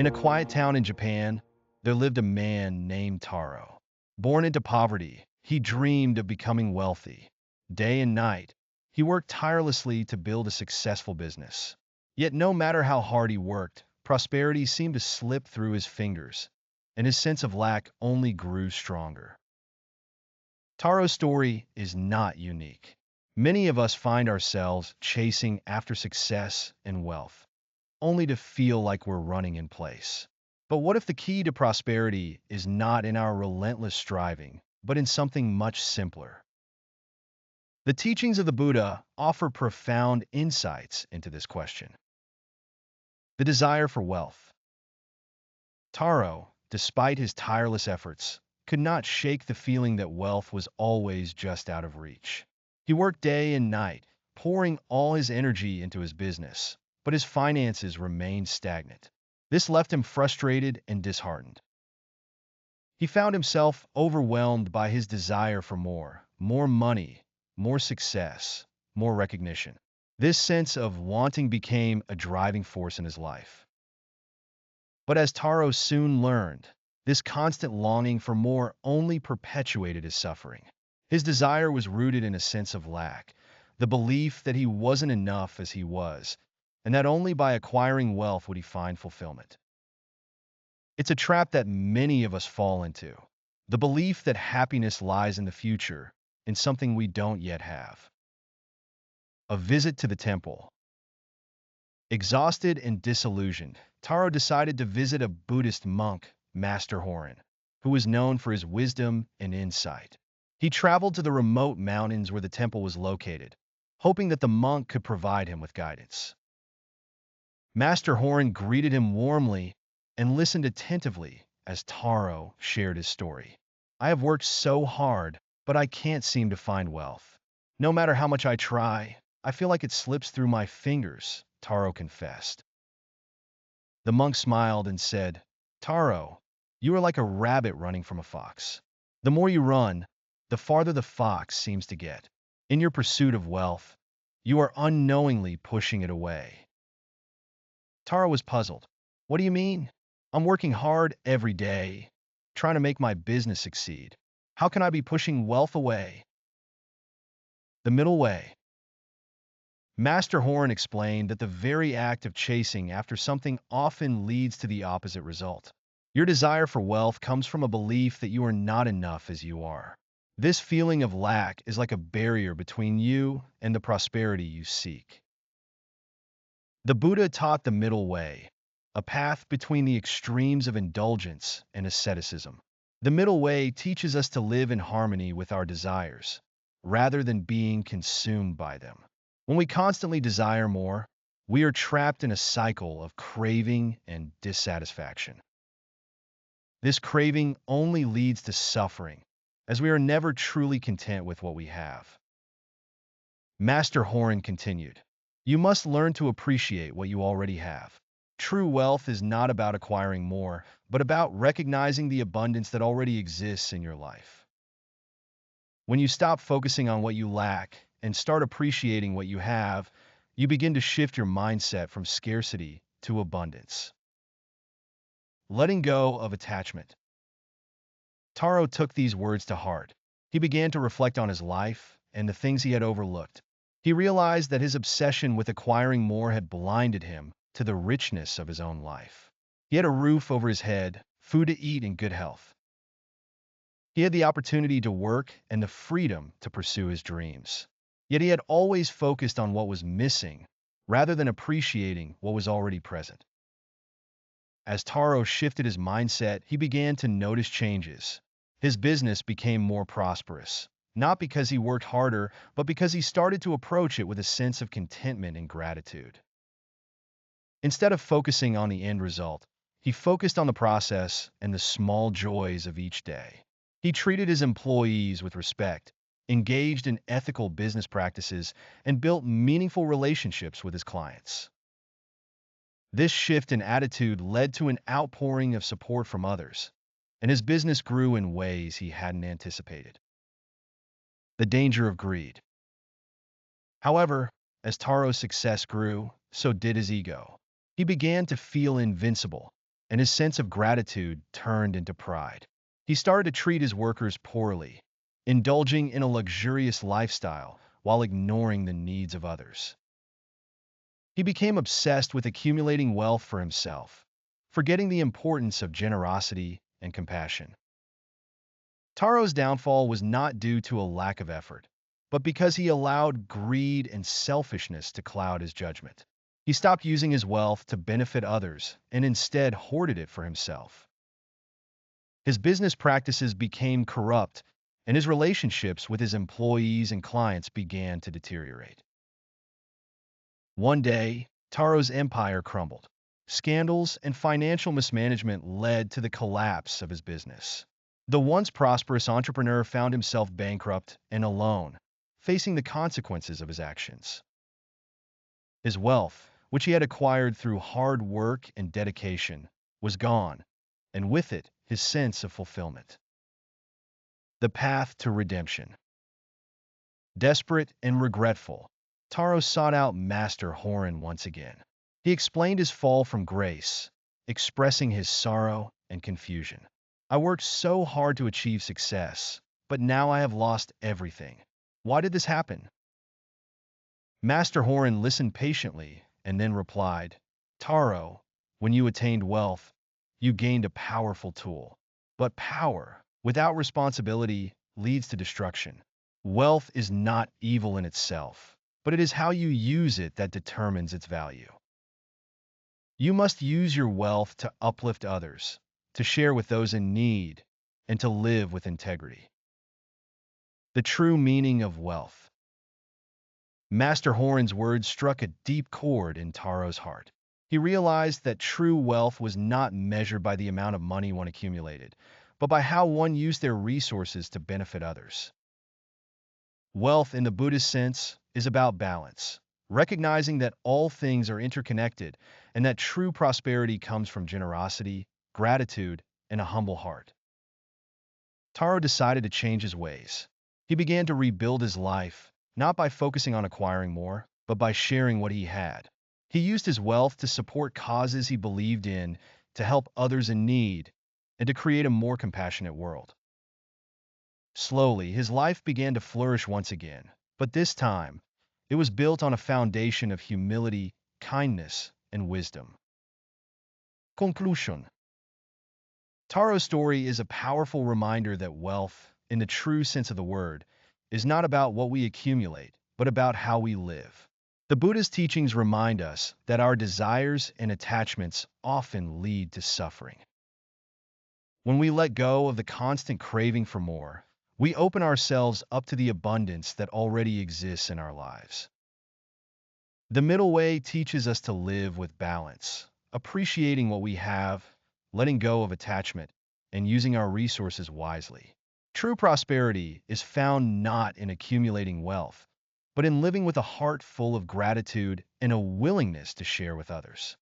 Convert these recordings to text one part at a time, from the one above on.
In a quiet town in Japan, there lived a man named Taro. Born into poverty, he dreamed of becoming wealthy. Day and night, he worked tirelessly to build a successful business. Yet no matter how hard he worked, prosperity seemed to slip through his fingers, and his sense of lack only grew stronger. Taro's story is not unique. Many of us find ourselves chasing after success and wealth, only to feel like we're running in place. But what if the key to prosperity is not in our relentless striving, but in something much simpler? The teachings of the Buddha offer profound insights into this question. The desire for wealth. Taro, despite his tireless efforts, could not shake the feeling that wealth was always just out of reach. He worked day and night, pouring all his energy into his business, but his finances remained stagnant. This left him frustrated and disheartened. He found himself overwhelmed by his desire for more money, more success, more recognition. This sense of wanting became a driving force in his life. But as Taro soon learned, this constant longing for more only perpetuated his suffering. His desire was rooted in a sense of lack, the belief that he wasn't enough as he was, and that only by acquiring wealth would he find fulfillment. It's a trap that many of us fall into, the belief that happiness lies in the future, in something we don't yet have. A visit to the temple. Exhausted and disillusioned, Taro decided to visit a Buddhist monk, Master Hōrin, who was known for his wisdom and insight. He traveled to the remote mountains where the temple was located, hoping that the monk could provide him with guidance. Master Hōrin greeted him warmly and listened attentively as Taro shared his story. I have worked so hard, but I can't seem to find wealth. No matter how much I try, I feel like it slips through my fingers, Taro confessed. The monk smiled and said, Taro, you are like a rabbit running from a fox. The more you run, the farther the fox seems to get. In your pursuit of wealth, you are unknowingly pushing it away. Taro was puzzled. What do you mean? I'm working hard every day, trying to make my business succeed. How can I be pushing wealth away? The middle way. Master Hōrin explained that the very act of chasing after something often leads to the opposite result. Your desire for wealth comes from a belief that you are not enough as you are. This feeling of lack is like a barrier between you and the prosperity you seek. The Buddha taught the middle way, a path between the extremes of indulgence and asceticism. The middle way teaches us to live in harmony with our desires, rather than being consumed by them. When we constantly desire more, we are trapped in a cycle of craving and dissatisfaction. This craving only leads to suffering, as we are never truly content with what we have. Master Hōrin continued, you must learn to appreciate what you already have. True wealth is not about acquiring more, but about recognizing the abundance that already exists in your life. When you stop focusing on what you lack and start appreciating what you have, you begin to shift your mindset from scarcity to abundance. Letting go of attachment. Taro took these words to heart. He began to reflect on his life and the things he had overlooked. He realized that his obsession with acquiring more had blinded him to the richness of his own life. He had a roof over his head, food to eat, and good health. He had the opportunity to work and the freedom to pursue his dreams. Yet he had always focused on what was missing, rather than appreciating what was already present. As Taro shifted his mindset, he began to notice changes. His business became more prosperous, not because he worked harder, but because he started to approach it with a sense of contentment and gratitude. Instead of focusing on the end result, he focused on the process and the small joys of each day. He treated his employees with respect, engaged in ethical business practices, and built meaningful relationships with his clients. This shift in attitude led to an outpouring of support from others, and his business grew in ways he hadn't anticipated. The danger of greed. However, as Taro's success grew, so did his ego. He began to feel invincible, and his sense of gratitude turned into pride. He started to treat his workers poorly, indulging in a luxurious lifestyle while ignoring the needs of others. He became obsessed with accumulating wealth for himself, forgetting the importance of generosity and compassion. Taro's downfall was not due to a lack of effort, but because he allowed greed and selfishness to cloud his judgment. He stopped using his wealth to benefit others and instead hoarded it for himself. His business practices became corrupt, and his relationships with his employees and clients began to deteriorate. One day, Taro's empire crumbled. Scandals and financial mismanagement led to the collapse of his business. The once prosperous entrepreneur found himself bankrupt and alone, facing the consequences of his actions. His wealth, which he had acquired through hard work and dedication, was gone, and with it, his sense of fulfillment. The path to redemption. Desperate and regretful, Taro sought out Master Hōrin once again. He explained his fall from grace, expressing his sorrow and confusion. I worked so hard to achieve success, but now I have lost everything. Why did this happen? Master Hōrin listened patiently and then replied, Taro, when you attained wealth, you gained a powerful tool. But power, without responsibility, leads to destruction. Wealth is not evil in itself, but it is how you use it that determines its value. You must use your wealth to uplift others, to share with those in need, and to live with integrity. The true meaning of wealth. Master Hōrin's words struck a deep chord in Taro's heart. He realized that true wealth was not measured by the amount of money one accumulated, but by how one used their resources to benefit others. Wealth, in the Buddhist sense, is about balance, recognizing that all things are interconnected and that true prosperity comes from generosity, gratitude, and a humble heart. Taro decided to change his ways. He began to rebuild his life, not by focusing on acquiring more, but by sharing what he had. He used his wealth to support causes he believed in, to help others in need, and to create a more compassionate world. Slowly, his life began to flourish once again, but this time, it was built on a foundation of humility, kindness, and wisdom. Conclusion. Taro's story is a powerful reminder that wealth, in the true sense of the word, is not about what we accumulate, but about how we live. The Buddhist teachings remind us that our desires and attachments often lead to suffering. When we let go of the constant craving for more, we open ourselves up to the abundance that already exists in our lives. The middle way teaches us to live with balance, appreciating what we have, letting go of attachment, and using our resources wisely. True prosperity is found not in accumulating wealth, but in living with a heart full of gratitude and a willingness to share with others.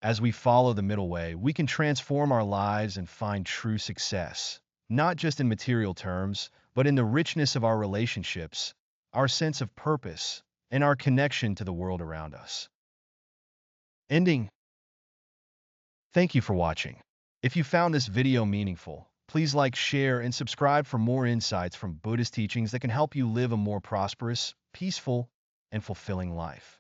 As we follow the middle way, we can transform our lives and find true success, not just in material terms, but in the richness of our relationships, our sense of purpose, and our connection to the world around us. Ending. Thank you for watching. If you found this video meaningful, please like, share, and subscribe for more insights from Buddhist teachings that can help you live a more prosperous, peaceful, and fulfilling life.